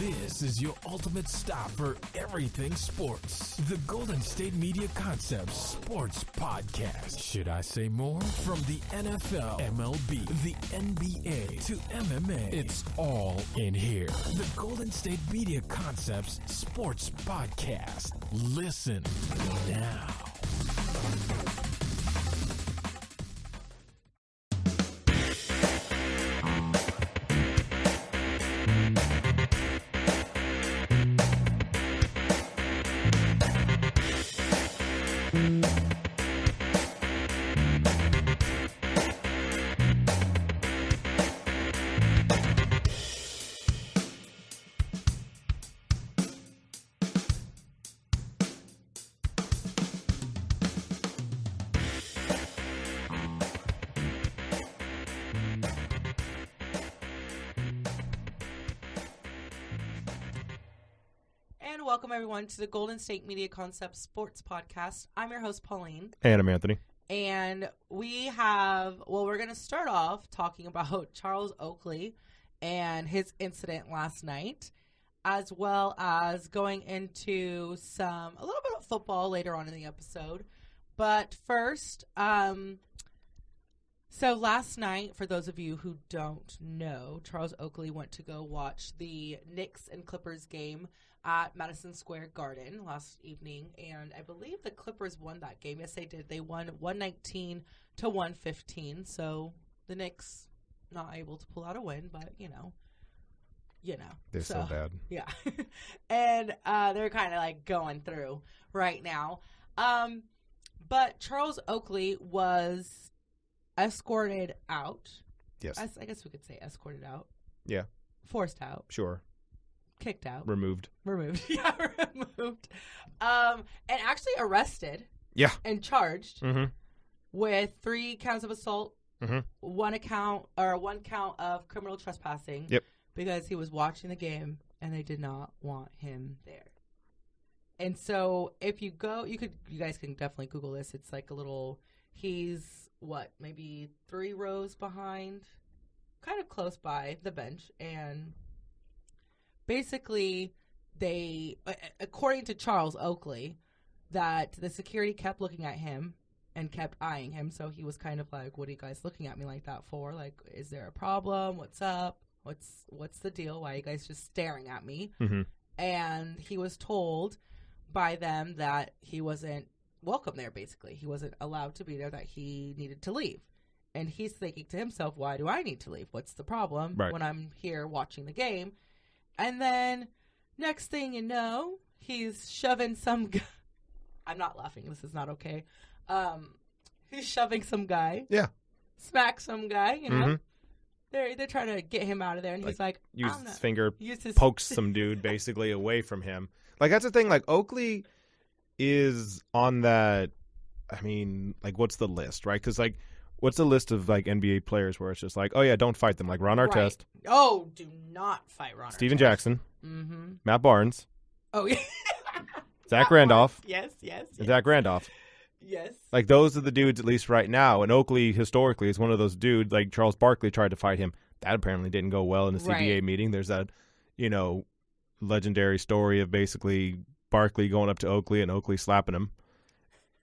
This is your ultimate stop for everything sports. The Golden State Media Concepts Sports Podcast. Should I say more? From the NFL, MLB, the NBA to MMA, it's all in here. The Golden State Media Concepts Sports Podcast. Listen now. Welcome, everyone, to the Golden State Media Concepts Sports Podcast. I'm your host, Pauline. And I'm Anthony. And we're going to start off talking about Charles Oakley and his incident last night, as well as going into a little bit of football later on in the episode. But first, so last night, for those of you who don't know, Charles Oakley went to go watch the Knicks and Clippers game at Madison Square Garden last evening, and I believe the Clippers won that game. Yes, they did. They won 119-115, so the Knicks not able to pull out a win, but, you know. They're so bad. Yeah. And they're kind of, like, going through right now. But Charles Oakley was escorted out. Yes. I guess we could say escorted out. Yeah. Forced out. Sure. Kicked out. Removed. Yeah, removed. And actually arrested. Yeah. And charged with 3 counts of assault, one count of criminal trespassing. Yep. Because he was watching the game and they did not want him there. And so if you go, you guys can definitely Google this. It's like he's maybe 3 rows behind, kind of close by the bench, and basically, according to Charles Oakley, that the security kept looking at him and kept eyeing him. So he was kind of like, "What are you guys looking at me like that for? Like, is there a problem? What's up? What's the deal? Why are you guys just staring at me?" Mm-hmm. And he was told by them that he wasn't welcome there. Basically, he wasn't allowed to be there. That he needed to leave. And he's thinking to himself, "Why do I need to leave? What's the problem when I'm here watching the game?" And then, next thing you know, he's shoving some guy. I'm not laughing. This is not okay. He's shoving some guy. Yeah. Smack some guy, you know. Mm-hmm. They're trying to get him out of there. And he's like, uses his finger, pokes some dude basically away from him. Like, that's the thing. Like, Oakley is on that, I mean, like, what's the list, right? Because, like, what's the list of, like, NBA players where it's just like, oh, yeah, don't fight them. Like, Ron Artest. Right. Oh, do not fight Ron Artest. Steven Jackson. Mm-hmm. Matt Barnes. Oh, yeah. Zach Randolph. Yes. Zach Randolph. Yes. Like, those are the dudes, at least right now. And Oakley, historically, is one of those dudes. Like, Charles Barkley tried to fight him. That apparently didn't go well in the CBA meeting. There's that, legendary story of basically Barkley going up to Oakley and Oakley slapping him.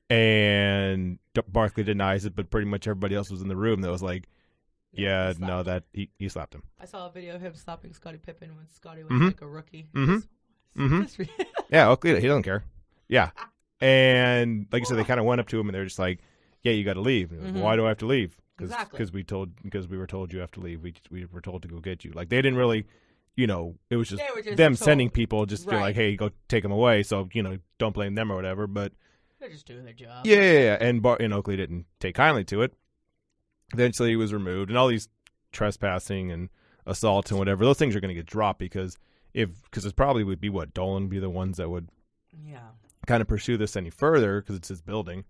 And Barkley denies it, but pretty much everybody else was in the room that was like, he slapped him. I saw a video of him slapping Scottie Pippen when Scottie was like a rookie. Yeah, Oakley, he doesn't care. Yeah. And like you said, they kind of went up to him and they're just like, yeah, you got to leave. Like, why do I have to leave? Because we were told you have to leave. We were told to go get you. Like, they didn't really, it was just them sending people just to like, hey, go take him away. So, don't blame them or whatever. But they're just doing their job. Yeah. And Oakley didn't take kindly to it. Eventually, he was removed. And all these trespassing and assault and whatever, those things are going to get dropped because it probably would be Dolan would be the ones that would kind of pursue this any further because it's his building.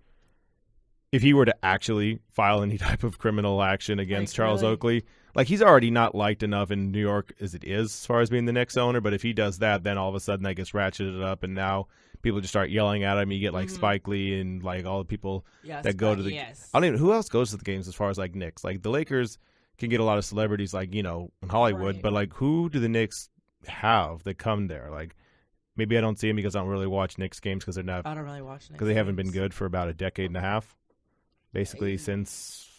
If he were to actually file any type of criminal action against Charles Oakley, like, he's already not liked enough in New York as it is as far as being the Knicks owner. But if he does that, then all of a sudden that gets ratcheted up, and now people just start yelling at him. You get like Spike Lee and like all the people that go to the. Yes. I don't even who else goes to the games as far as like Knicks. Like, the Lakers can get a lot of celebrities like in Hollywood, but like, who do the Knicks have that come there. Like, maybe I don't see them because I don't really watch Knicks games because they're not. I don't really watch Knicks because they haven't been games. good for about a decade and a half, basically Hey. since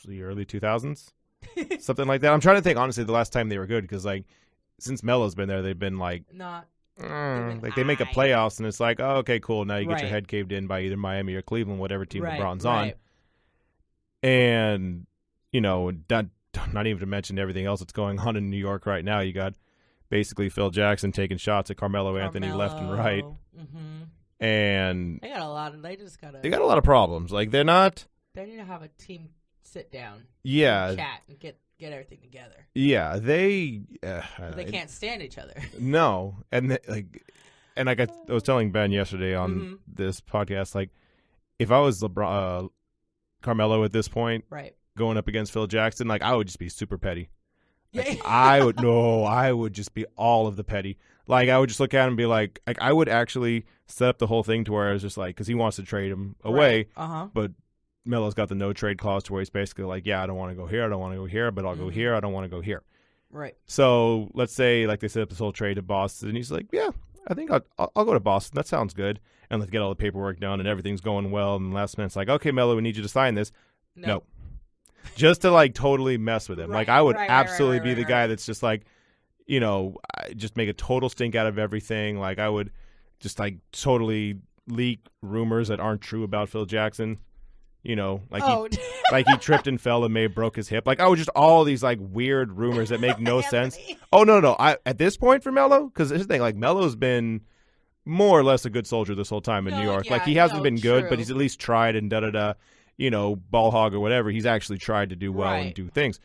the early 2000s, something like that. I'm trying to think honestly the last time they were good because like since Melo's been there, they've been like. Not. Like they make a playoffs and it's like, oh, okay, cool. Now you get your Right. head caved in by either Miami or Cleveland, whatever team Right, LeBron's right. on. And, not even to mention everything else that's going on in New York right now. You got basically Phil Jackson taking shots at Carmelo Anthony left and right. Mm-hmm. And They got a lot of. They just gotta. they got a lot of problems. Like they're not. They need to have a team sit down. Yeah. And chat and get everything together. Yeah. They They can't stand each other. No. And I was telling Ben yesterday on Mm-hmm. this podcast, like, if I was Carmelo at this point, Right. going up against Phil Jackson, like I would just be super petty. Yeah. I would just be all of the petty. Like I would just look at him and be like I would actually set up the whole thing to where I was just like, because he wants to trade him away, Right. but Melo's got the no trade clause to where he's basically like, yeah, I don't want to go here, I don't want to go here, but I'll go here, I don't want to go here. Right. So let's say like they set up this whole trade to Boston, and he's like, yeah, I think I'll go to Boston. That sounds good. And let's get all the paperwork done, and everything's going well. And last minute's like, okay, Melo, we need you to sign this. No. Just to like totally mess with him. Like I would absolutely be the guy that's just like, just make a total stink out of everything. Like I would just like totally leak rumors that aren't true about Phil Jackson. Like he tripped and fell and may have broke his hip. Like I would just all these like weird rumors that make no sense. Oh no! At this point for Melo, because here's the thing: like Melo's been more or less a good soldier this whole time in New York. Like he hasn't been good, but he's at least tried and ball hog or whatever. He's actually tried to do well and do things.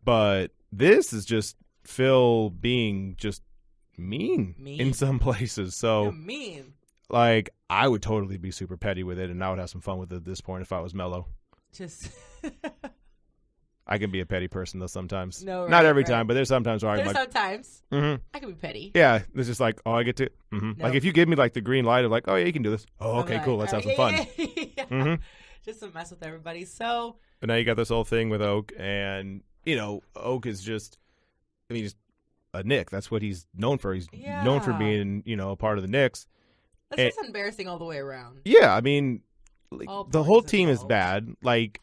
But this is just Phil being just mean in some places. So mean. Like I would totally be super petty with it, and I would have some fun with it at this point if I was Melo. Just. I can be a petty person though sometimes. No, not every time, but there's sometimes where sometimes mm-hmm. I can be petty. Yeah, it's just like, oh, I get to. Mm-hmm. Nope. Like if you give me like the green light of like, oh yeah, you can do this. Oh, okay, like, cool. Let's have some yeah, fun. Yeah. Mm-hmm. Just to mess with everybody. So. But now you got this whole thing with Oak, and Oak is just a Knick. That's what he's known for. He's known for being a part of the Knicks. That's just embarrassing all the way around. Yeah, I mean, like, the whole team involved. is bad. Like,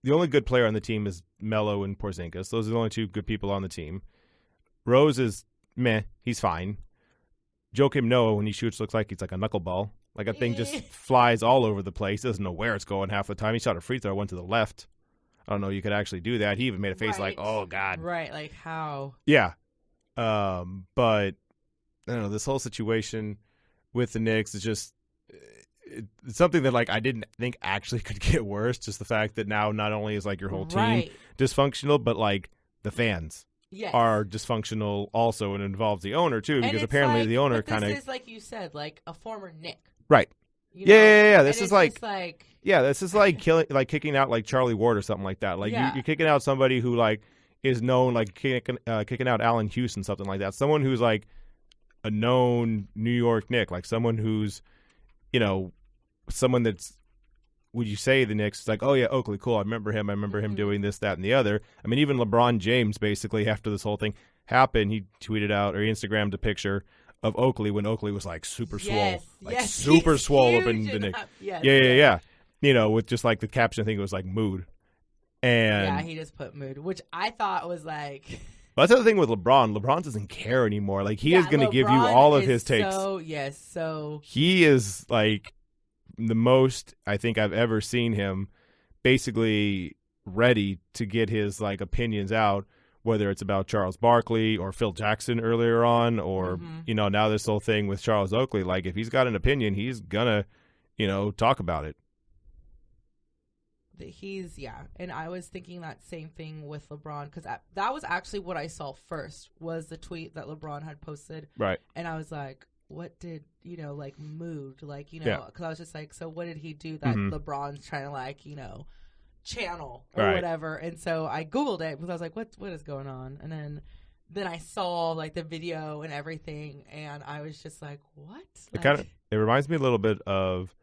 the only good player on the team is Melo and Porzingis. Those are the only two good people on the team. Rose is meh. He's fine. Joakim Noah, when he shoots, looks like he's like a knuckleball. Like a thing just flies all over the place. He doesn't know where it's going half the time. He shot a free throw, went to the left. I don't know. You could actually do that. He even made a face like, oh, God. Right, like how? Yeah. But, I don't know, this whole situation with the Knicks is just it's something that like I didn't think actually could get worse. Just the fact that now not only is like your whole team dysfunctional, but like the fans are dysfunctional also, and it involves the owner too, because apparently the owner kind of this is like you said, like a former Knick. Right. Yeah. This is like this is like kicking out like Charlie Ward or something like that. Like you're kicking out somebody who like is known, like kicking out Allen Houston, something like that. Someone who's like a known New York Knick, like someone who's, someone that's, would you say the Knicks, like, oh yeah, Oakley, cool, I remember him doing this, that, and the other. I mean, even LeBron James, basically, after this whole thing happened, he tweeted out, or he Instagrammed a picture of Oakley when Oakley was like super swole. Like super swole up in the Knicks. Yeah. With just like the caption, I think it was like mood. And he just put mood, which I thought was like... Well, that's the other thing with LeBron. LeBron doesn't care anymore. Like, he is going to give you all of his takes. So he is like the most I think I've ever seen him basically ready to get his like opinions out, whether it's about Charles Barkley or Phil Jackson earlier on, or now this whole thing with Charles Oakley. Like, if he's got an opinion, he's gonna talk about it. And I was thinking that same thing with LeBron, because that was actually what I saw first, was the tweet that LeBron had posted, right? And I was like, what did like mood, like because I was just like, so what did he do that LeBron's trying to like channel or whatever? And so I googled it because I was like, what is going on? And then I saw like the video and everything, and I was just like, what? It reminds me a little bit of,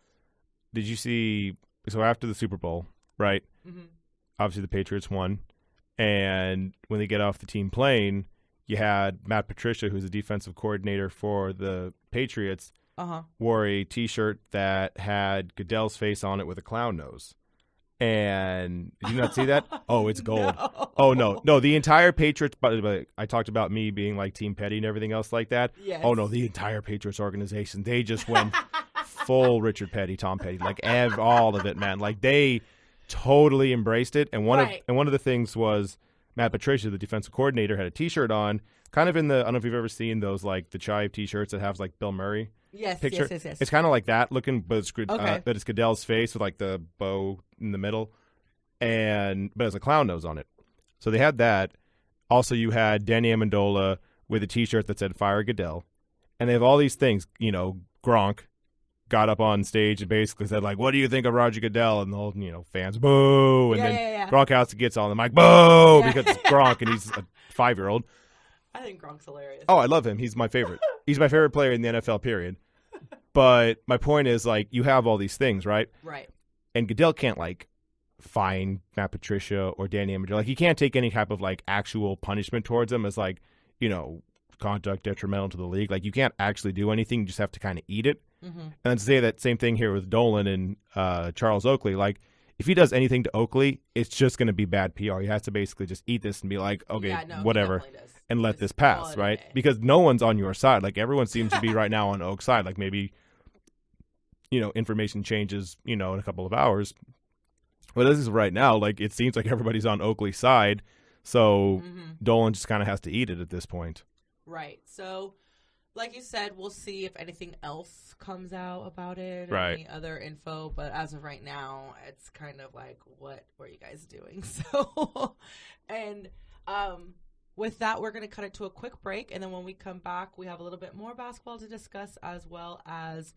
did you see, so after the Super Bowl, right? Mm-hmm. Obviously, the Patriots won, and when they get off the team plane, you had Matt Patricia, who's a defensive coordinator for the Patriots, wore a T-shirt that had Goodell's face on it with a clown nose. And did you not see that? Oh, it's gold. No. Oh, no. The entire Patriots, but I talked about me being like Team Petty and everything else like that. Yes. Oh, no, the entire Patriots organization, they just went full Richard Petty, Tom Petty, like all of it, man. Like they totally embraced it. And one of the things was Matt Patricia, the defensive coordinator, had a T-shirt on, kind of in the, I don't know if you've ever seen those like the Chive T-shirts that have like Bill Murray. Yes. It's kind of like that looking, but it's Goodell's face with like the bow in the middle, but it has a clown nose on it. So they had that. Also, you had Danny Amendola with a T-shirt that said "Fire Goodell," and they have all these things. You know, Gronk got up on stage and basically said like, "What do you think of Roger Goodell?" And the whole fans boo, and then Gronkowski gets on the mic boo because it's Gronk and he's a 5-year-old. I think Gronk's hilarious. Oh, I love him. He's my favorite. He's my favorite player in the NFL, period. But my point is, like, you have all these things, right? Right. And Goodell can't, like, fine Matt Patricia or Danny Amendola. Like, he can't take any type of, like, actual punishment towards them as, like, conduct detrimental to the league. Like, you can't actually do anything. You just have to kind of eat it. Mm-hmm. And then say that same thing here with Dolan and Charles Oakley. Like, if he does anything to Oakley, it's just going to be bad PR. He has to basically just eat this and be like, okay, whatever. And let this pass, right? Because no one's on your side. Like, everyone seems to be right now on Oak's side. Like, maybe, information changes, in a couple of hours. But this is right now, like, it seems like everybody's on Oakley's side. So Dolan just kind of has to eat it at this point. Right. So, like you said, we'll see if anything else comes out about it or any other info. But as of right now, it's kind of like, what were you guys doing? So, and with that, we're going to cut it to a quick break. And then when we come back, we have a little bit more basketball to discuss, as well as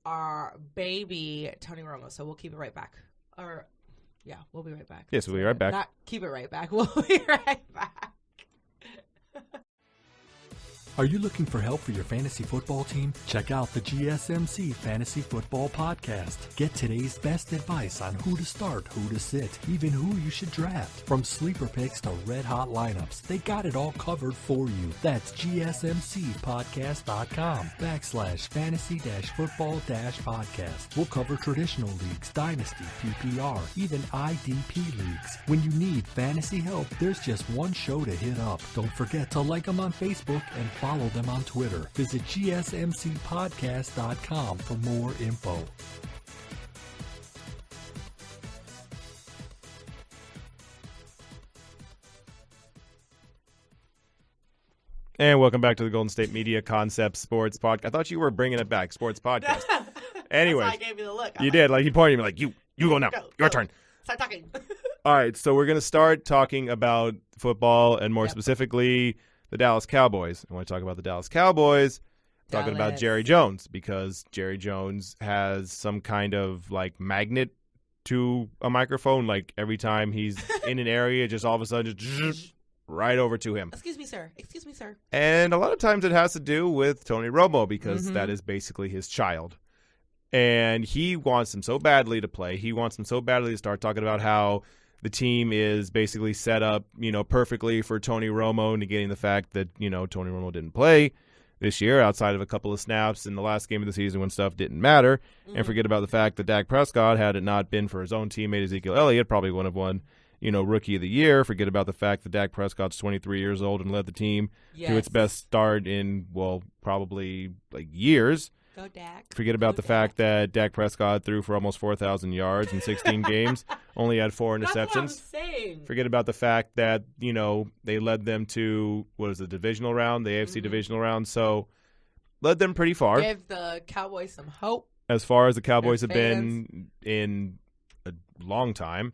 our baby, Tony Romo. So we'll keep it right back. We'll be right back. Yes, we'll be right back. Not keep it right back. We'll be right back. Are you looking for help for your fantasy football team? Check out the GSMC Fantasy Football Podcast. Get today's best advice on who to start, who to sit, even who you should draft. From sleeper picks to red hot lineups, they got it all covered for you. That's GSMCpodcast.com/fantasy-football-podcast. We'll cover traditional leagues, dynasty, PPR, even IDP leagues. When you need fantasy help, there's just one show to hit up. Don't forget to like them on Facebook and follow them on Twitter. Visit GSMCpodcast.com for more info. And welcome back to the Golden State Media Concepts Sports Podcast. I thought you were bringing it back, Sports Podcast. Anyways, I gave you the look. You did. Like, you pointed at me like, you go now. Your turn. Start talking. All right, so we're going to start talking about football and more specifically the Dallas Cowboys. I want to talk about the Dallas Cowboys, talking about Jerry Jones, because Jerry Jones has some kind of like magnet to a microphone. Like every time he's in an area, just all of a sudden just right over to him. Excuse me, sir. Excuse me, sir. And a lot of times it has to do with Tony Romo, because that is basically his child. And he wants him so badly to play. He wants him so badly to start talking about how the team is basically set up, perfectly for Tony Romo, negating the fact that, Tony Romo didn't play this year outside of a couple of snaps in the last game of the season when stuff didn't matter. And forget about the fact that Dak Prescott, had it not been for his own teammate Ezekiel Elliott, probably would have won, Rookie of the Year. Forget about the fact that Dak Prescott's 23 years old and led the team to its best start in, probably like years. Go Dak. Forget about the fact that Dak Prescott threw for almost 4,000 yards in 16 games, only had 4 interceptions. That's what I'm saying. Forget about the fact that, they led them to, the divisional round, the AFC divisional round. So, led them pretty far. Give the Cowboys some hope. As far as the Cowboys have been in a long time.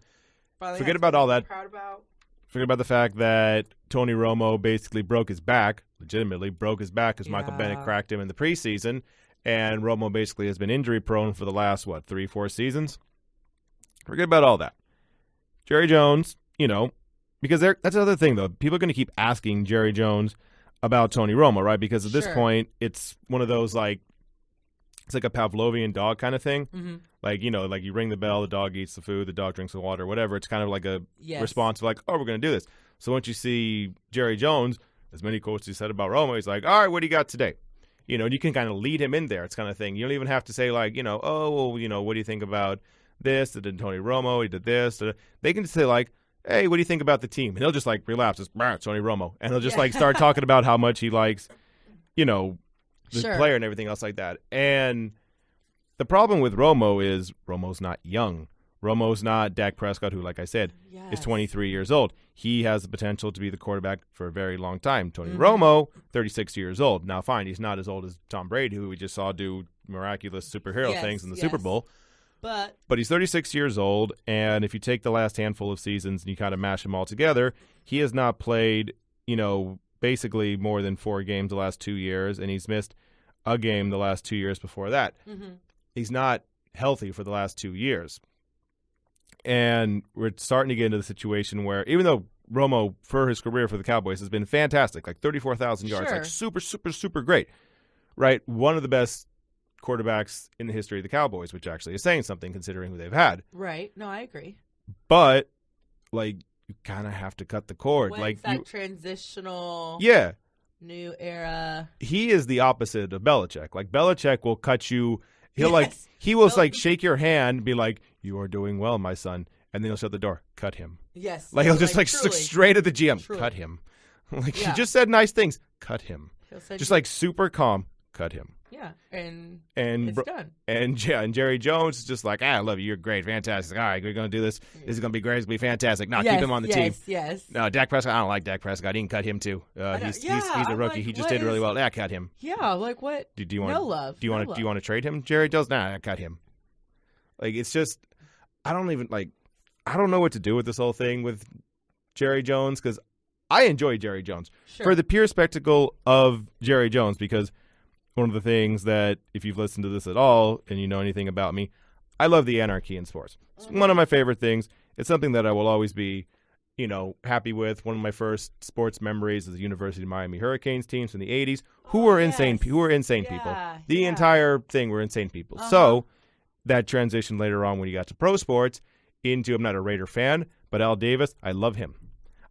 Forget about all that. Forget about the fact that Tony Romo basically legitimately broke his back because Michael Bennett cracked him in the preseason. And Romo basically has been injury-prone for the last, 3-4 seasons? Forget about all that. Jerry Jones, because that's another thing, though. People are going to keep asking Jerry Jones about Tony Romo, right? Because at this point, it's one of those, it's like a Pavlovian dog kind of thing. Like, like you ring the bell, the dog eats the food, the dog drinks the water, whatever. It's kind of like a response of like, oh, we're going to do this. So once you see Jerry Jones, as many coaches said about Romo, he's like, all right, what do you got today? You know, you can kind of lead him in there. It's kind of thing. You don't even have to say like, oh, well, what do you think about this? Did Tony Romo? He did this. They can just say like, hey, what do you think about the team? And he'll just like relapse. It's Tony Romo. And he'll just like start talking about how much he likes, the player and everything else like that. And the problem with Romo is Romo's not young. Romo's not Dak Prescott, who, like I said, is 23 years old. He has the potential to be the quarterback for a very long time. Tony Romo, 36 years old. Now, fine, he's not as old as Tom Brady, who we just saw do miraculous superhero things in the Super Bowl. But he's 36 years old, and if you take the last handful of seasons and you kind of mash them all together, he has not played, basically more than 4 games the last 2 years, and he's missed a game the last 2 years before that. He's not healthy for the last 2 years. And we're starting to get into the situation where, even though Romo, for his career for the Cowboys, has been fantastic, like 34,000 yards, like super, super, super great, right? One of the best quarterbacks in the history of the Cowboys, which actually is saying something considering who they've had. Right. No, I agree. But, like, you kind of have to cut the cord. When's like that transitional new era? He is the opposite of Belichick. Like, Belichick will cut you. He will like shake your hand and be like, you are doing well, my son. And then he'll shut the door. Cut him. Yes. Like, he'll just look straight at the GM. Truly. Cut him. Like, he just said nice things. Cut him. Just like super calm. Cut him. Yeah. And it's done. And Jerry Jones is just like, I love you. You're great. Fantastic. All right, we're going to do this. This is going to be great. It's going to be fantastic. No, keep him on the team. Yes. No, Dak Prescott. I don't like Dak Prescott. You can cut him too. He's a rookie. Like, he just did really well. Yeah, cut him. Yeah, like what? Do you want no love? Do you want to trade him, Jerry Jones? Nah, cut him. Like, it's just, I don't know what to do with this whole thing with Jerry Jones, because I enjoy Jerry Jones for the pure spectacle of Jerry Jones, because one of the things that, if you've listened to this at all and you know anything about me, I love the anarchy in sports. It's one of my favorite things. It's something that I will always be, happy with. One of my first sports memories is the University of Miami Hurricanes teams in the 80s, who were insane people. The entire thing were insane people. So that transition later on when you got to pro sports into, I'm not a Raider fan, but Al Davis, I love him.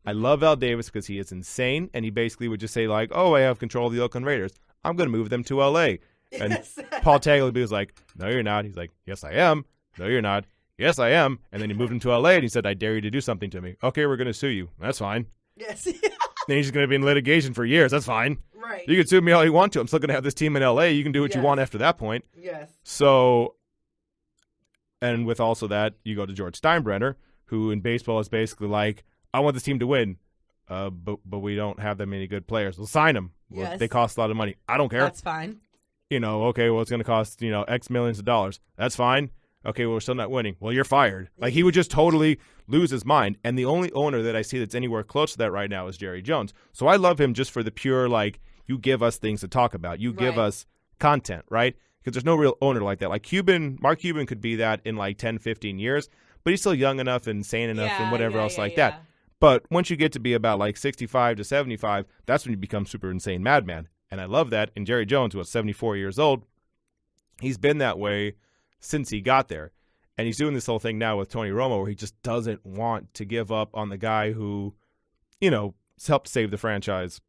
I love Al Davis because he is insane, and he basically would just say like, oh, I have control of the Oakland Raiders. I'm going to move them to L.A. And Paul Tagliabue was like, no, you're not. He's like, yes, I am. No, you're not. Yes, I am. And then he moved him to L.A. and he said, I dare you to do something to me. Okay, we're going to sue you. That's fine. Yes. Then he's going to be in litigation for years. That's fine. Right. You can sue me all you want to. I'm still going to have this team in L.A. You can do what you want after that point. Yes. So, and with also that, you go to George Steinbrenner, who in baseball is basically like, I want this team to win, but we don't have that many good players. We'll sign them. Well, they cost a lot of money. I don't care. That's fine. Okay, well, it's going to cost, X millions of dollars. That's fine. Okay, well, we're still not winning. Well, you're fired. Like, he would just totally lose his mind. And the only owner that I see that's anywhere close to that right now is Jerry Jones. So I love him just for the pure, like, you give us things to talk about. You give us content, right? Because there's no real owner like that. Like Mark Cuban could be that in like 10, 15 years, but he's still young enough and sane enough and whatever else like that. But once you get to be about like 65 to 75, that's when you become super insane madman. And I love that. And Jerry Jones, who was 74 years old, he's been that way since he got there. And he's doing this whole thing now with Tony Romo where he just doesn't want to give up on the guy who, helped save the franchise.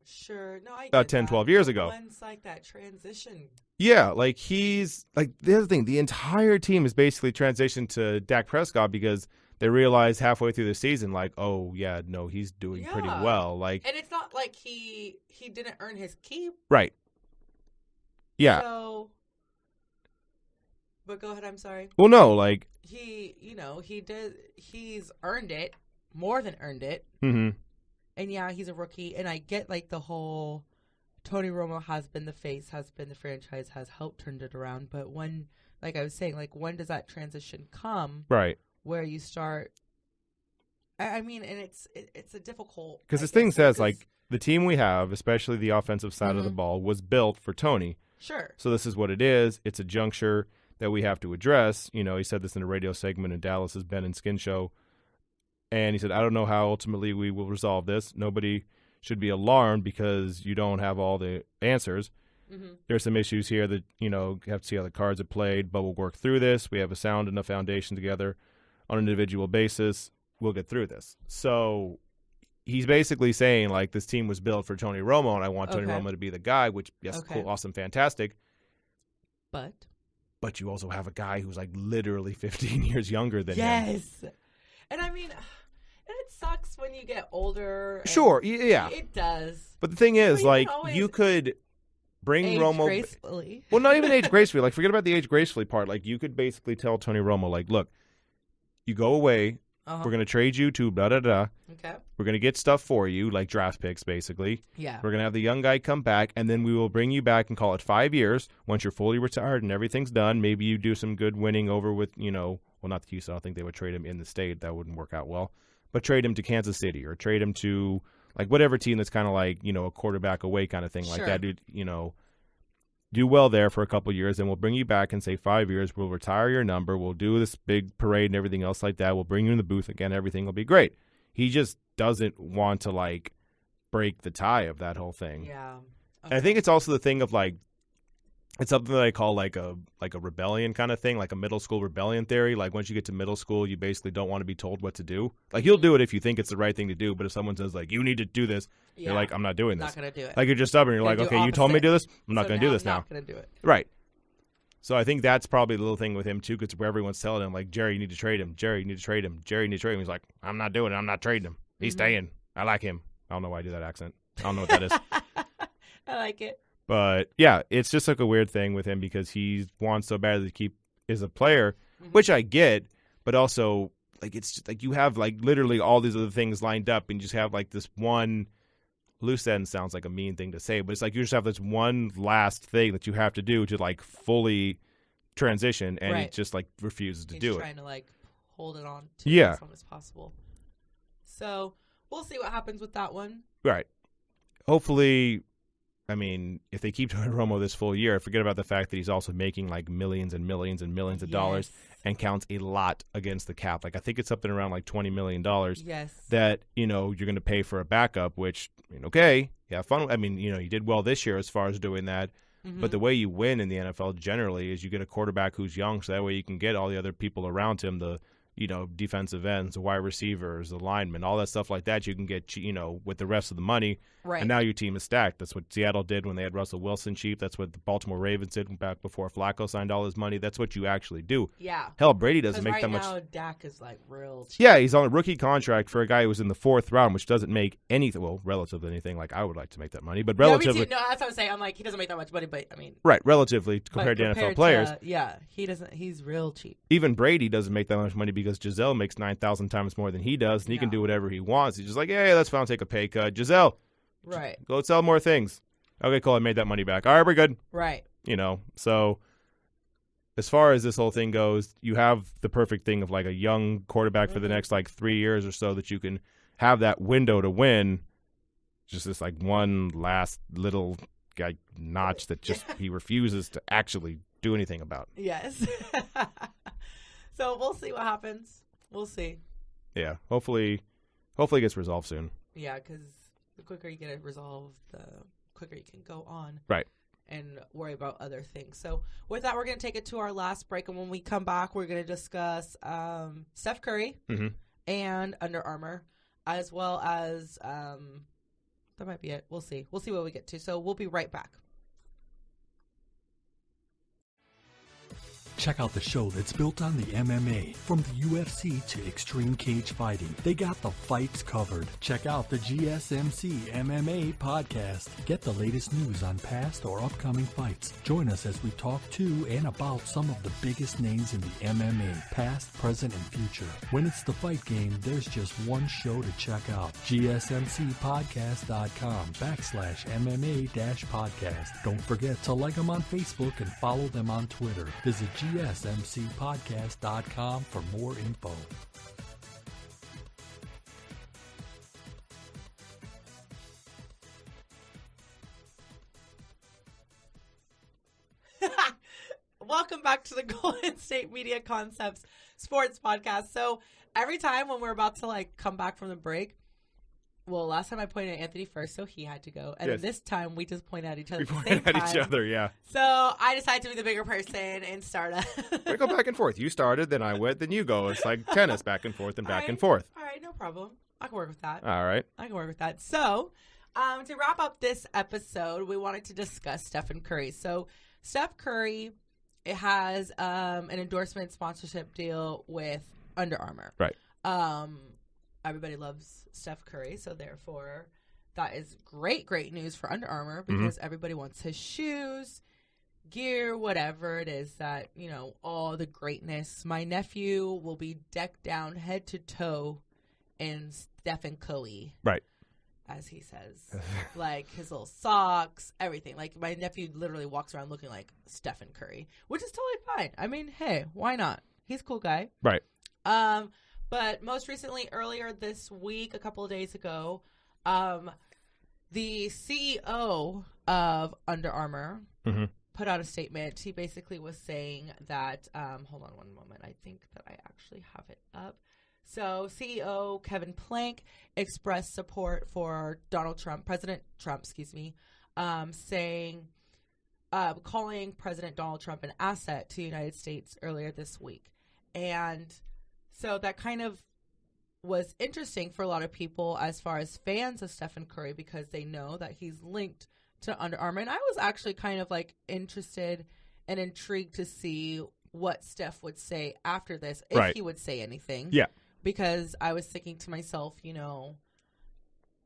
Sure. No, I get about 10, 12 years ago. When's like that transition? Yeah, like he's like the other thing, the entire team is basically transitioned to Dak Prescott because they realized halfway through the season, like, oh yeah, no, he's doing pretty well. Like, and it's not like he didn't earn his keep. Right. Yeah. So, but go ahead. I'm sorry. Well, no, like he did. He's earned it, more than earned it. Mm-hmm. And yeah, he's a rookie, and I get like the whole Tony Romo has been the face, has been the franchise, has helped turn it around. But when, like I was saying, like when does that transition come? Right. Where you start. I mean, and it's a difficult. Because this thing says like the team we have, especially the offensive side of the ball, was built for Tony. Sure. So this is what it is. It's a juncture that we have to address. He said this in a radio segment in Dallas's Ben and Skin show. And he said, I don't know how ultimately we will resolve this. Nobody should be alarmed because you don't have all the answers. Mm-hmm. There's some issues here that, have to see how the cards are played, but we'll work through this. We have a sound enough foundation together on an individual basis. We'll get through this. So he's basically saying, like, this team was built for Tony Romo, and I want Tony Okay. Romo to be the guy, which, yes, Okay. cool, awesome, fantastic. But you also have a guy who's, like, literally 15 years younger than him. yes. And I mean, and it sucks when you get older. and Sure, yeah. It does. But the thing is, Well, you like, can always you could bring Age Romo. gracefully. Well, not even age gracefully. Like, forget about the age gracefully part. Like, you could basically tell Tony Romo, like, look, you go away. Uh-huh. We're going to trade you to blah-da-da. Okay. We're going to get stuff for you, like draft picks, basically. Yeah. We're going to have the young guy come back, and then we will bring you back and call it 5 years. Once you're fully retired and everything's done, maybe you do some good winning over with, well, not the Houston. I don't think they would trade him in the state. That wouldn't work out well. But trade him to Kansas City or trade him to, like, whatever team that's kind of like, a quarterback away kind of thing like Sure. that. Do well there for a couple years, and we'll bring you back and say 5 years. We'll retire your number. We'll do this big parade and everything else like that. We'll bring you in the booth again. Everything will be great. He just doesn't want to, like, break the tie of that whole thing. Yeah. And I think it's also the thing of, like, it's something that I call like a rebellion kind of thing, like a middle school rebellion theory. Like, once you get to middle school, you basically don't want to be told what to do. Like, you'll do it if you think it's the right thing to do, but if someone says, like, you need to do this, you're like, I'm not doing this. Not going to do it. Like, you're just stubborn. You're Gonna like, do okay, you told me to do opposite. this. I'm not going to do this now. I'm not going to do it. Right. So I think that's probably the little thing with him, too, because where everyone's telling him, like, Jerry, you need to trade him. Jerry, you need to trade him. Jerry, you need to trade him. He's like, I'm not doing it. I'm not trading him. He's staying. I like him. I don't know why I do that accent. I don't know what that is. I like it. But, yeah, it's just like a weird thing with him because he wants so badly to keep as a player, which I get, but also, like, it's just, like, you have, like, literally all these other things lined up, and you just have, like, this one loose end. Sounds like a mean thing to say, but it's like you just have this one last thing that you have to do to, like, fully transition, and he Right. just, like, refuses to He's do it. trying to, like, hold it on to Yeah. as long as possible. So we'll see what happens with that one. Right. Hopefully, I mean, if they keep Tony Romo this full year, forget about the fact that he's also making, like, millions and millions and millions of dollars and counts a lot against the cap. Like, I think it's something around, like, $20 million Yes. that, you're going to pay for a backup, which, I mean, okay, have fun. I mean, you did well this year as far as doing that. But the way you win in the NFL generally is you get a quarterback who's young, so that way you can get all the other people around him, the defensive ends, the wide receivers, the linemen, all that stuff like that. You can get, with the rest of the money. Right. And now your team is stacked. That's what Seattle did when they had Russell Wilson cheap. That's what the Baltimore Ravens did back before Flacco signed all his money. That's what you actually do. Yeah. Hell, Brady doesn't Because make right that now, much. Dak is, like, real cheap. Yeah, he's on a rookie contract for a guy who was in the 4th round, which doesn't make anything, well, relative to anything. Like, I would like to make that money, but Yeah, me relatively. too. No, that's what I'm saying. I'm like, he doesn't make that much money, but, I mean. Right, relatively but compared to NFL players. yeah, he doesn't. He's real cheap. Even Brady doesn't make that much money because Giselle makes 9,000 times more than he does, and he can No. do whatever he wants. He's just like, yeah, that's fine, I'll take a pay cut. Giselle, Right. go sell more things. Okay, cool, I made that money back. All right, we're good. Right. So as far as this whole thing goes, you have the perfect thing of, like, a young quarterback for the next, like, 3 years or so that you can have that window to win. Just this, like, one last little guy notch that just he refuses to actually do anything about. Yes. So we'll see what happens. We'll see. Yeah, hopefully it gets resolved soon. Yeah, because the quicker you get it resolved, the quicker you can go on. Right. And worry about other things. So with that, we're going to take it to our last break. And when we come back, we're going to discuss Steph Curry and Under Armour, as well as that might be it. We'll see. We'll see what we get to. So we'll be right back. Check out the show that's built on the MMA. From the UFC to extreme cage fighting, they got the fights covered. Check out the GSMC MMA podcast. Get the latest news on past or upcoming fights. Join us as we talk to and about some of the biggest names in the MMA, past, present, and future. When it's the fight game, there's just one show to check out. GSMCpodcast.com/MMA-podcast. Don't forget to like them on Facebook and follow them on Twitter. Visit GSMCpodcast.com for more info. Welcome back to the Golden State Media Concepts Sports Podcast. So every time when we're about to, like, come back from the break, well, last time I pointed at Anthony first, so he had to go. And Yes. this time we just point at each other We at the point same at time. each other, yeah. So I decided to be the bigger person and start a... We go back and forth. You started, then I went, then you go. It's like tennis, back and forth and back and forth. All right, no problem. I can work with that. All right. I can work with that. So, to wrap up this episode, we wanted to discuss Stephen Curry. So, Steph Curry has an endorsement sponsorship deal with Under Armour. Right. Everybody loves Steph Curry, so therefore that is great news for Under Armour because everybody wants his shoes, gear, whatever it is that, all the greatness. My nephew will be decked down head to toe in Stephen Curry. Right. As he says. Like his little socks, everything. Like my nephew literally walks around looking like Stephen Curry, which is totally fine. I mean, hey, why not? He's a cool guy. Right. But most recently, earlier this week, a couple of days ago, the CEO of Under Armour put out a statement. He basically was saying that, hold on one moment. I think that I actually have it up. So CEO Kevin Plank expressed support for President Trump, saying, calling President Donald Trump an asset to the United States earlier this week. And so that kind of was interesting for a lot of people as far as fans of Stephen Curry because they know that he's linked to Under Armour. And I was actually kind of like interested and intrigued to see what Steph would say after this, if he would say anything. Yeah. Because I was thinking to myself,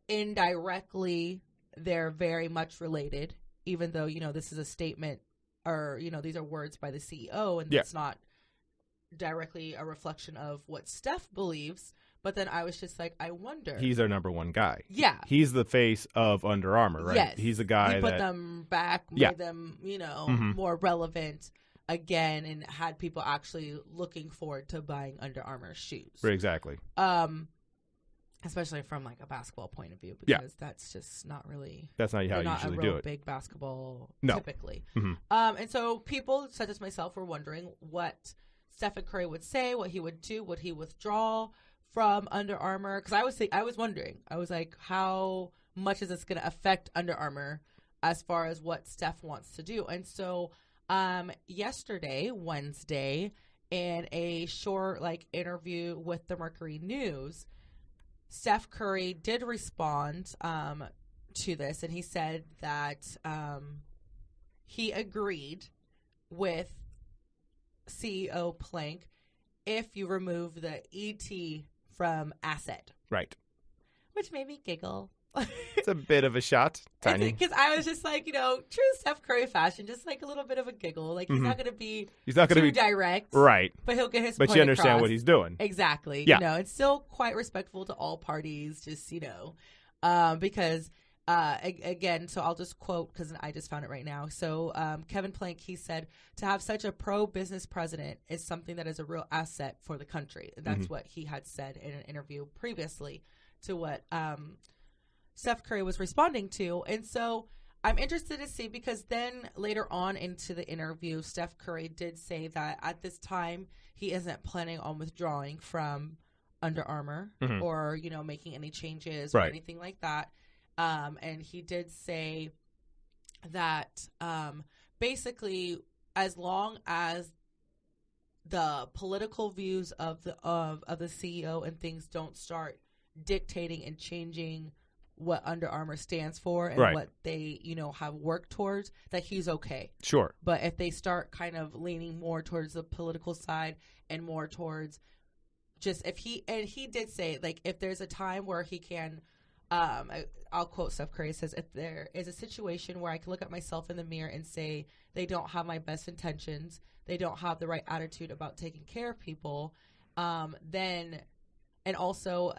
indirectly, they're very much related, even though, this is a statement or, these are words by the CEO and it's not directly a reflection of what Steph believes. But then I was just like, I wonder. He's our number one guy. Yeah. He's the face of Under Armour, right? Yes. He's the guy he put them back, made them, more relevant again, and had people actually looking forward to buying Under Armour shoes. Exactly. Especially from like a basketball point of view, because that's just not really. That's not how you usually do it. Big basketball, typically. Mm-hmm. And so people, such as myself, were wondering what Stephen Curry would say, what he would do, would he withdraw from Under Armour? Because I was wondering, I was like, how much is this going to affect Under Armour as far as what Steph wants to do? And so, yesterday, Wednesday, in a short interview with the Mercury News, Steph Curry did respond to this, and he said that he agreed with CEO Plank if you remove the ET from asset. Right. Which made me giggle. It's a bit of a shot. Tiny. Because I was just like, true Steph Curry fashion, just like a little bit of a giggle. Like he's not going to be too direct. Right. But he'll get his But point you understand across. what he's doing. Exactly. Yeah. It's still quite respectful to all parties, just, because, again, so I'll just quote because I just found it right now. So Kevin Plank, he said, to have such a pro-business president is something that is a real asset for the country. That's what he had said in an interview previously to what Steph Curry was responding to. And so I'm interested to see, because then later on into the interview, Steph Curry did say that at this time he isn't planning on withdrawing from Under Armour or, making any changes or anything like that. And he did say that basically, as long as the political views of the CEO and things don't start dictating and changing what Under Armour stands for and what they, have worked towards, that he's okay. Sure. But if they start kind of leaning more towards the political side and more towards just he did say, if there's a time where he can, I'll quote Steph Curry, says, if there is a situation where I can look at myself in the mirror and say they don't have my best intentions, they don't have the right attitude about taking care of people, then... And also,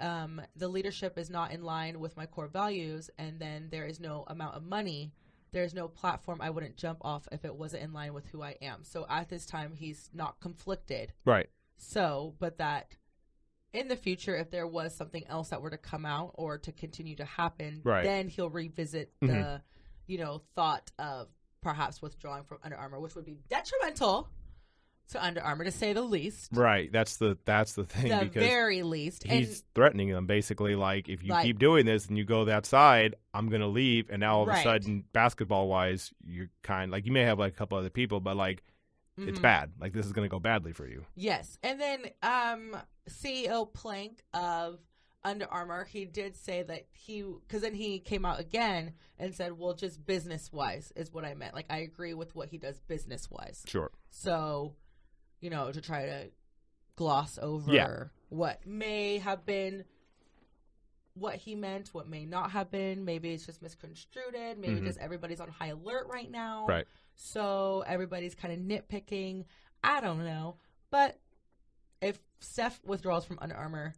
the leadership is not in line with my core values, and then there is no amount of money, there's no platform I wouldn't jump off if it wasn't in line with who I am. So at this time, he's not conflicted. Right. So, but that in the future, if there was something else that were to come out or to continue to happen, then he'll revisit the, thought of perhaps withdrawing from Under Armour, which would be detrimental to Under Armour, to say the least. Right. That's the thing. The because very least. He's threatening them, basically, if you keep doing this and you go that side, I'm going to leave. And now all of a sudden, basketball-wise, you're you may have a couple other people, but it's bad. This is going to go badly for you. Yes. And then CEO Plank of Under Armour, he did say that because then he came out again and said, well, just business-wise is what I meant. Like, I agree with what he does business-wise. Sure. So, to try to gloss over what may have been what he meant, what may not have been. Maybe it's just misconstrued. Maybe just everybody's on high alert right now. Right. So everybody's kind of nitpicking. I don't know. But if Steph withdraws from Under Armour,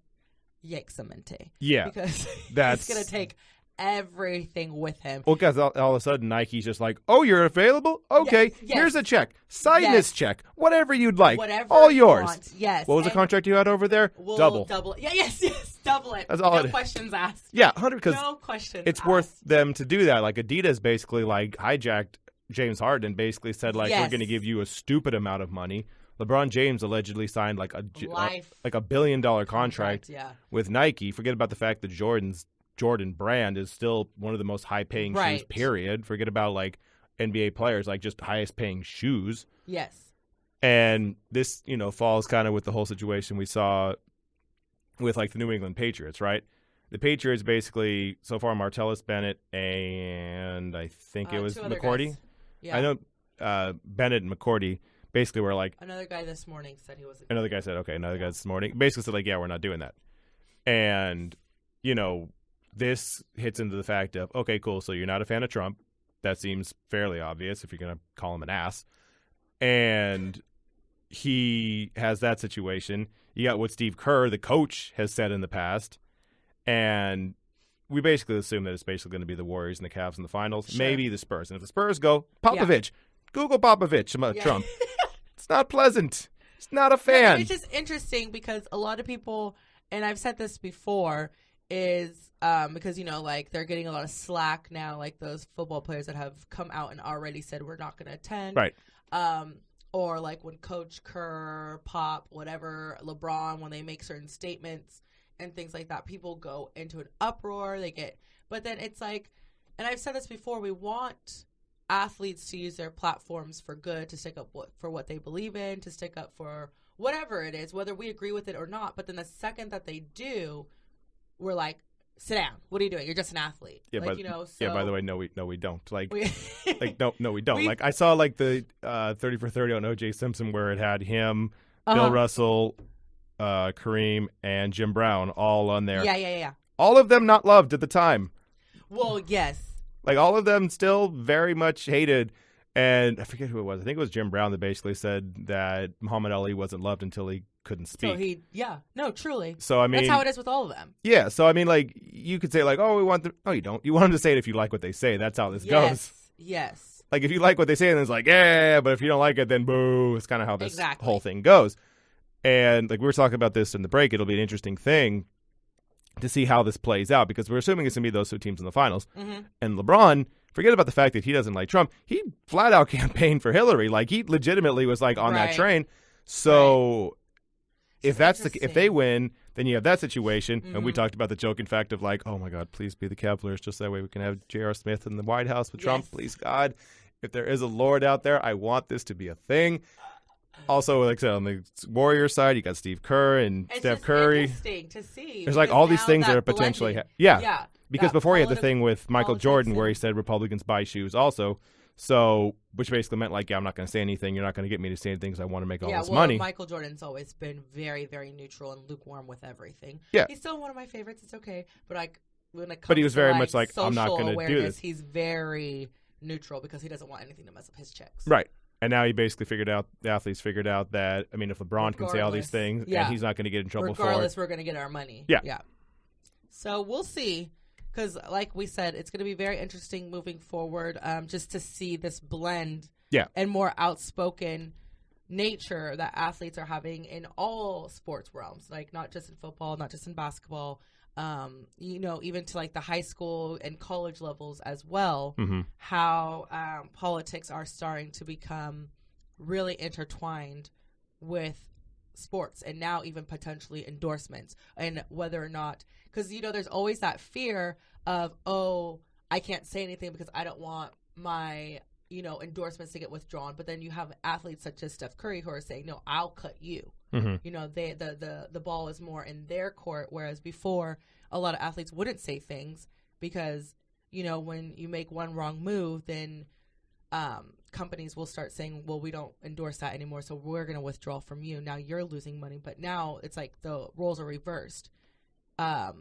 yikesamente. Yeah. Because that's he's going to take everything with him. Well, because all of a sudden Nike's just like, oh, you're available? Okay, here's a check. Sign this check. Whatever you'd like. Whatever all yours. Want. Yes. What was the contract you had over there? We'll double. Yeah, yes, double it. That's all no questions asked. Yeah, 100. Because no questions it's asked. worth them to do that. Like Adidas basically like hijacked James Harden and basically said like we're going to give you a stupid amount of money. LeBron James allegedly signed like a $1 billion contract with Nike. Forget about the fact that Jordan brand is still one of the most high-paying shoes, period. Forget about, like, NBA players, like, just highest-paying shoes. Yes. And this, falls kind of with the whole situation we saw with, like, the New England Patriots, right? The Patriots basically, so far, Martellus Bennett and I think it was McCourty. Yeah. I know Bennett and McCourty basically were like... Another guy this morning said he wasn't... Another guy said, okay, another guy this morning. Basically said, like, yeah, we're not doing that. And, this hits into the fact of, okay, cool, so you're not a fan of Trump. That seems fairly obvious if you're going to call him an ass. And he has that situation. You got what Steve Kerr, the coach, has said in the past. And we basically assume that it's basically going to be the Warriors and the Cavs in the finals. Sure. Maybe the Spurs. And if the Spurs go, Popovich. Google Popovich about Trump. It's not pleasant. It's not a fan. It's just interesting because a lot of people, and I've said this before, is because, like they're getting a lot of slack now, like those football players that have come out and already said we're not going to attend. Right. Or like when Coach Kerr, Pop, whatever, LeBron, when they make certain statements and things like that, people go into an uproar. But then it's like, and I've said this before, we want athletes to use their platforms for good, to stick up for what they believe in, to stick up for whatever it is, whether we agree with it or not. But then the second that they do, we're like, sit down. What are you doing? You're just an athlete. Yeah, like, yeah. By the way, no, we don't. Like, no, we don't. Like, I saw like the 30 for 30 on O.J. Simpson where it had him, Bill Russell, Kareem, and Jim Brown all on there. Yeah. All of them not loved at the time. Well, yes. Like all of them still very much hated. And I forget who it was. I think it was Jim Brown that basically said that Muhammad Ali wasn't loved until he couldn't speak. So truly. So I mean, that's how it is with all of them. Yeah. So I mean, like you could say like, oh, we want them. No, you don't. You want them to say it if you like what they say. That's how this goes. Yes. Like if you like what they say, then it's like, yeah. But if you don't like it, then boo. It's kind of how this whole thing goes. And like we were talking about this in the break, it'll be an interesting thing to see how this plays out because we're assuming it's going to be those two teams in the finals. Mm-hmm. And LeBron, forget about the fact that he doesn't like Trump. He flat out campaigned for Hillary. Like he legitimately was like on that train. So if if they win, then you have that situation. Mm-hmm. And we talked about the joking fact of like, oh my God, please be the Cavaliers. Just that way we can have J.R. Smith in the White House with Trump. Please God, if there is a Lord out there, I want this to be a thing. Also, like I said, on the Warriors side, you got Steve Kerr and Steph Curry. Interesting to see. There's like all these things that are potentially because before he had the thing with Michael Jordan where he said Republicans buy shoes also. So, which basically meant like, I'm not going to say anything. You're not going to get me to say anything because I want to make all this money. Michael Jordan's always been very, very neutral and lukewarm with everything. Yeah. He's still one of my favorites. It's okay. But like when it comes but he was very to, much like, I'm not going to do this. He's very neutral because he doesn't want anything to mess up his checks. Right. And now he basically the athletes figured out that, I mean, if LeBron can say all these things and he's not going to get in trouble for it. Regardless, we're going to get our money. Yeah. So we'll see. Because like we said, it's going to be very interesting moving forward just to see this blend and more outspoken nature that athletes are having in all sports realms. Like not just in football, not just in basketball, even to like the high school and college levels as well, how politics are starting to become really intertwined with sports and now even potentially endorsements and whether or not, because, there's always that fear of, I can't say anything because I don't want my, endorsements to get withdrawn. But then you have athletes such as Steph Curry who are saying, no, I'll cut you. Mm-hmm. The ball is more in their court, whereas before a lot of athletes wouldn't say things because, you know, when you make one wrong move, then companies will start saying, well, we don't endorse that anymore, so we're going to withdraw from you. Now you're losing money. But now it's like the roles are reversed.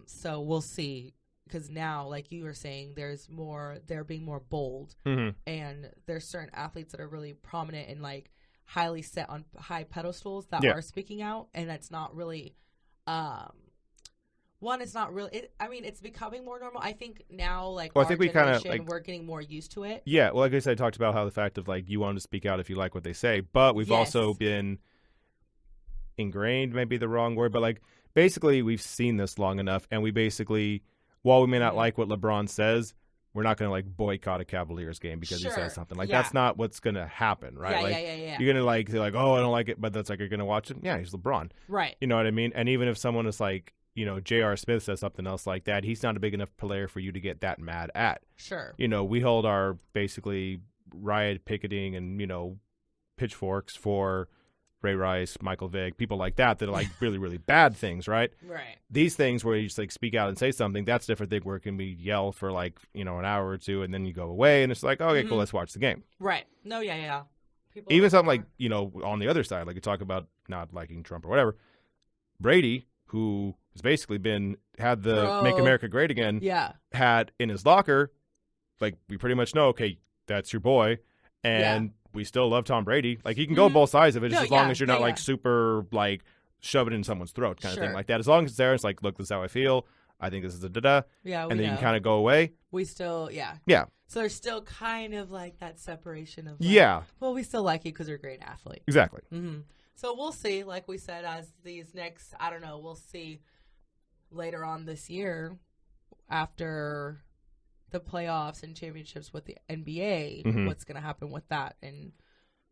So we'll see. Because now, like you were saying, they're being more bold. And there's certain athletes that are really prominent and like highly set on high pedestals that are speaking out. And that's not really, it's not really, it's becoming more normal. I think now, like, I think we kind of, like, we're getting more used to it. Yeah. Well, like I said, I talked about how the fact of, like, you want to speak out if you like what they say. But we've also been ingrained, maybe the wrong word, but, like, basically we've seen this long enough. And we basically, while we may not like what LeBron says, we're not going to, like, boycott a Cavaliers game because he says something. Like, that's not what's going to happen, right? You're going to, like, say, like, oh, I don't like it, but that's, like, you're going to watch it. Yeah, he's LeBron. Right. You know what I mean? And even if someone is, like, you know, J.R. Smith says something else like that, he's not a big enough player for you to get that mad at. Sure. You know, we hold our, basically, riot picketing and, you know, pitchforks for Ray Rice, Michael Vick, people like that are like really, really bad things, right? Right. These things where you just like speak out and say something, that's a different thing where it can be yelled for like, you know, an hour or two and then you go away and it's like, okay, cool, let's watch the game. Right. No, yeah. People even something like, you know, on the other side, like you talk about not liking Trump or whatever, Brady, who has basically had the Make America Great Again, had in his locker, like we pretty much know, okay, that's your boy. And we still love Tom Brady. Like, he can go both sides of it, just as long as you're not, like, super, like, shove it in someone's throat kind of thing like that. As long as it's there, it's like, look, this is how I feel. I think this is a da-da. Yeah, and then you can kind of go away. We still, Yeah. So there's still kind of, like, that separation of, like, well, we still like you because you're a great athlete. Exactly. So we'll see, like we said, as these next, I don't know, we'll see later on this year after the playoffs and championships with the NBA, what's going to happen with that and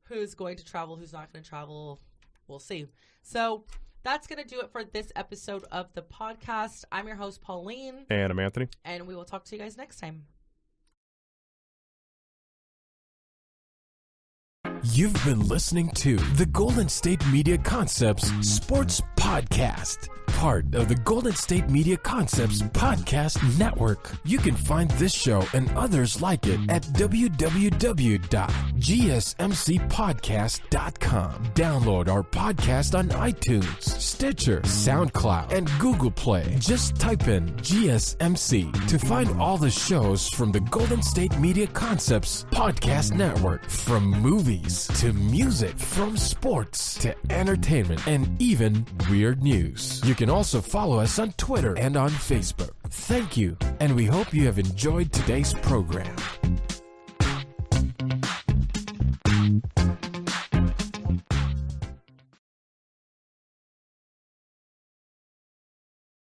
who's going to travel, who's not going to travel. We'll see. So that's going to do it for this episode of the podcast. I'm your host, Pauline. And I'm Anthony. And we will talk to you guys next time. You've been listening to the Golden State Media Concepts Sports Podcast, part of the Golden State Media Concepts Podcast Network. You can find this show and others like it at www.gsmcpodcast.com. Download our podcast on iTunes, Stitcher, SoundCloud, and Google Play. Just type in GSMC to find all the shows from the Golden State Media Concepts Podcast Network, from movies to music, from sports to entertainment, and even weird news. You can also follow us on Twitter and on Facebook. Thank you, and we hope you have enjoyed today's program.